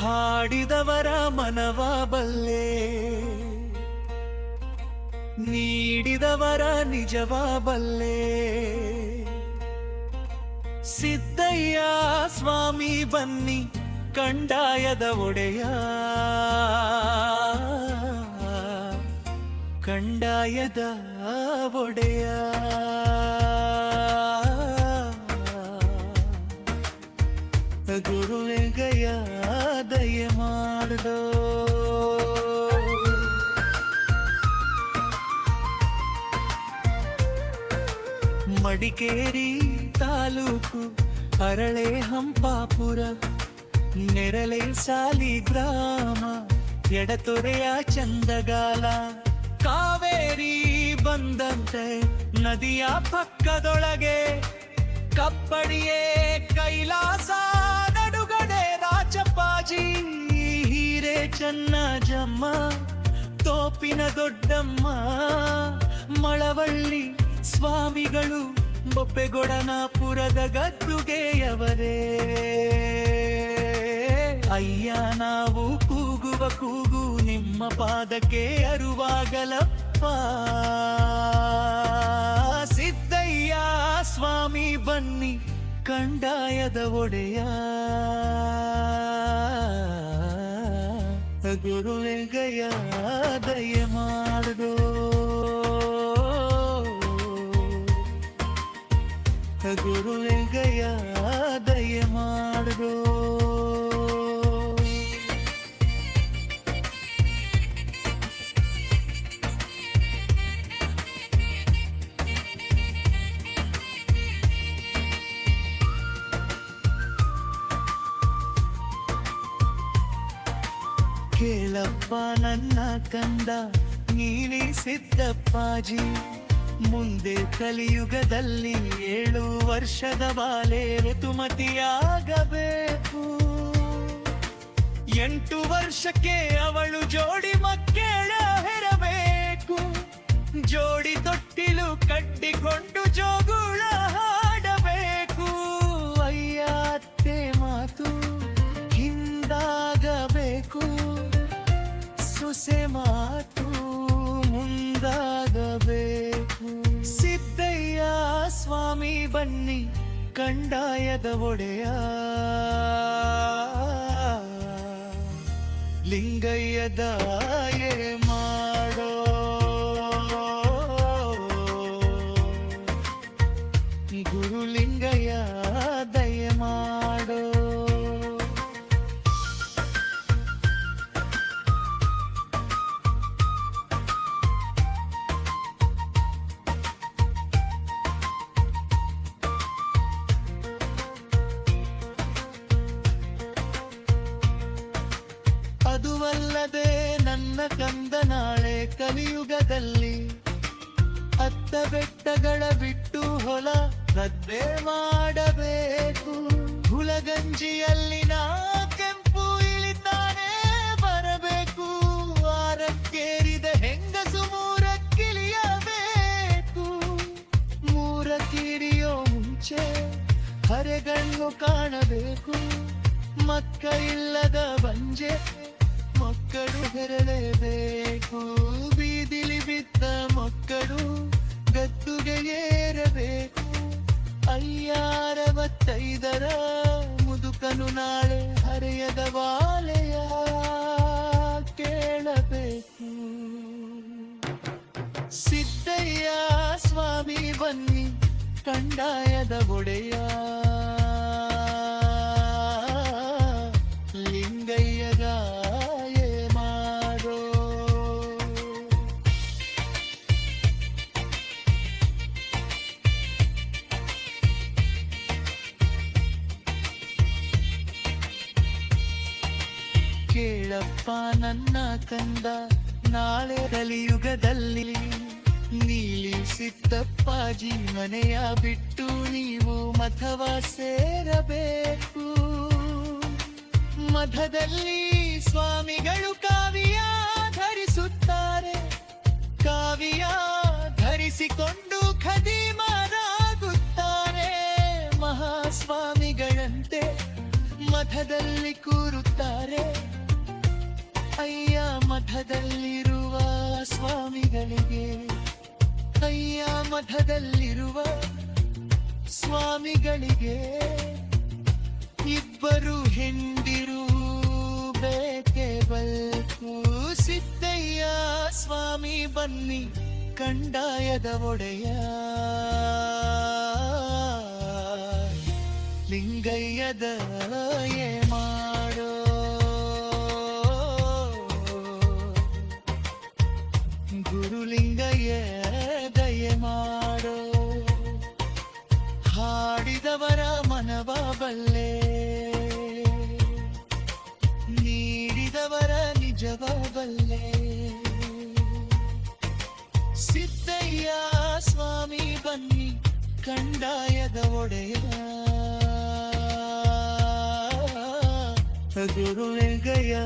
ಹಾಡಿದವರ ಮನವ ಬಲ್ಲೆ, ನೀಡಿದವರ ನಿಜವ ಬಲ್ಲೆ. ಸಿದ್ದಯ್ಯ ಸ್ವಾಮಿ ಬನ್ನಿ ಕಂಡಾಯದ ಒಡೆಯ, ಕಂಡಾಯದ ಒಡೆಯ. ಗುರುವೆಂಗಯ್ಯ ದಯೆ ಮಾಡ್ದೋ. ಮಡಿಕೇರಿ ತಾಲೂಕು ಅರಳೆ ಹಂಪಾಪುರ, ನೆರಳೆ ಸಾಲಿ ಗ್ರಾಮ, ಎಡತೊರೆಯ ಚಂದಗಾಲ. ಕಾವೇರಿ ಬಂದಂತೆ ನದಿಯ ಪಕ್ಕದೊಳಗೆ, ಕಪ್ಪಡಿಯೇ ಕೈಲಾಸ ನಡುಗಡೆ ರಾಚಪ್ಪಾಜಿ. ಹೀರೆ ಚೆನ್ನ ಜಮ್ಮ ತೋಪಿನ ದೊಡ್ಡಮ್ಮ, ಮಳವಳ್ಳಿ ಸ್ವಾಮಿಗಳು ಬೊಪ್ಪೆಗೊಡನಾಪುರದ ಗದ್ದುಗೆಯವರೇ. ಅಯ್ಯ ನಾವು ಕೂಗುವ ಕೂಗು ನಿಮ್ಮ ಪಾದಕ್ಕೆ ಅರುವಾಗಲಪ್ಪ. ಸಿದ್ದಯ್ಯ ಸ್ವಾಮಿ ಬನ್ನಿ ಕಂಡಾಯದ ಒಡೆಯ, ಗುರುವೆಂಗಯ್ಯ ದಯೆ ಮಾಡ್ದೋ. ಗುರುವೆಂಗಯ್ಯ ದಯೆ ಮಾಡ್ದೋ. ಕೇಳಪ್ಪ ನನ್ನ ಕಂದ ನೀಲಿ ಸಿದ್ದಪ್ಪಾಜಿ, ಮುಂದೆ ಕಲಿಯುಗದಲ್ಲಿ 7 ವರ್ಷದ ಬಾಲೆ ಋತುಮತಿಯಾಗಬೇಕು. 8 ವರ್ಷಕ್ಕೆ ಅವಳು ಜೋಡಿ ಮಕ್ಕಳ ಹೆರಬೇಕು. ಜೋಡಿ ತೊಟ್ಟಿಲು ಕಟ್ಟಿಕೊಂಡು ಜೋಗುಳ ಹಾಡಬೇಕು. ಅಯ್ಯ ಅತ್ತೆ ಮಾತು ಹಿಂದಾಗಬೇಕು, ಸೊಸೆ ಮಾತು ಮುಂದಾಗಬೇಕು. ಸಿದ್ದಯ್ಯ ಸ್ವಾಮಿ ಬನ್ನಿ ಕಂಡಾಯದ ಒಡೆಯ, ಲಿಂಗಯ್ಯ ದಯೆ ಮಾಡೋ. ಗುರು ಲಿಂಗಯ್ಯ ದಯೆ ಮಾಡೋ. ಅದುವಲ್ಲದೆ ನನ್ನ ಕಂದ ನಾಳೆ ಕಲಿಯುಗದಲ್ಲಿ ಹತ್ತ ಬೆಟ್ಟಗಳ ಬಿಟ್ಟು ಹೊಲ ಗದ್ದೆ ಮಾಡಬೇಕು. ಹುಲಗಂಜಿಯಲ್ಲಿನ ಕೆಂಪು ಇಳಿತಾನೆ ಬರಬೇಕು. ಆರಕ್ಕೇರಿದ ಹೆಂಗಸು 3ಕ್ಕಿಳಿಯಬೇಕು. 3ಕ್ಕಿಳಿಯೋ ಮುಂಚೆ ಹರೆಗಣ್ಣು ಕಾಣಬೇಕು. ಮಕ್ಕಳಿಲ್ಲದ ಬಂಜೆ ಮಕ್ಕಳು ಹೆರಲೇಬೇಕು. ಬೀದಿಲಿ ಬಿದ್ದ ಮಕ್ಕಳು ಗದ್ದುಗೆ ಏರಬೇಕು. 65 ಮುದುಕನು ನಾಳೆ ಹರೆಯದ ಬಾಲೆಯ ಕೇಳಬೇಕು. ಸಿದ್ದಯ್ಯ ಸ್ವಾಮಿ ಬನ್ನಿ ಕಂಡಾಯದ ಒಡೆಯ, ಲಿಂಗಯ್ಯ ದಯೆ ಮಾಡೋ. ಕೇಳಪ್ಪ ನನ್ನ ಕಂದ ನಾಳೆ ಕಲಿಯುಗದಲ್ಲಿ ನೀಲಿ ಸಿದ್ದಪ್ಪಾಜಿ ಮನೆಯ ಬಿಟ್ಟು ನೀವು ಮಠವ ಸೇರಬೇಕು. ಮಠದಲ್ಲಿ ಸ್ವಾಮಿಗಳು ಕಾವಿಯ ಧರಿಸುತ್ತಾರೆ. ಕಾವಿಯ ಧರಿಸಿಕೊಂಡು ಖದೀಮರಾಗುತ್ತಾರೆ. ಮಹಾಸ್ವಾಮಿಗಳಂತೆ ಮಠದಲ್ಲಿ ಕೂರುತ್ತಾರೆ. ಅಯ್ಯ ಮಠದಲ್ಲಿರುವ ಸ್ವಾಮಿಗಳಿಗೆ, ಅಯ್ಯ ಮಠದಲ್ಲಿರುವ ಸ್ವಾಮಿಗಳಿಗೆ ಇಬ್ಬರು ಹೆಂಡಿರು ಬೇಕೆ ಬಲ್ಕು. ಸಿದ್ದಯ್ಯ ಸ್ವಾಮಿ ಬನ್ನಿ ಕಂದಾಯದ ಒಡೆಯ, ಲಿಂಗಯ್ಯದ ಮಾಡೋ ಗುರುಲಿಂಗಯ್ಯ ದಯೆ ಮಾಡೋ. ಹಾಡಿದವರ ಮನವ ಬಲ್ಲೆ, ನೀಡಿದವರ ನಿಜವ ಬಲ್ಲೆ. ಸಿದ್ದಯ್ಯ ಸ್ವಾಮಿ ಬನ್ನಿ ಕಂದಾಯದ ಒಡೆಯ, ಗುರುಲಿಂಗಯ್ಯ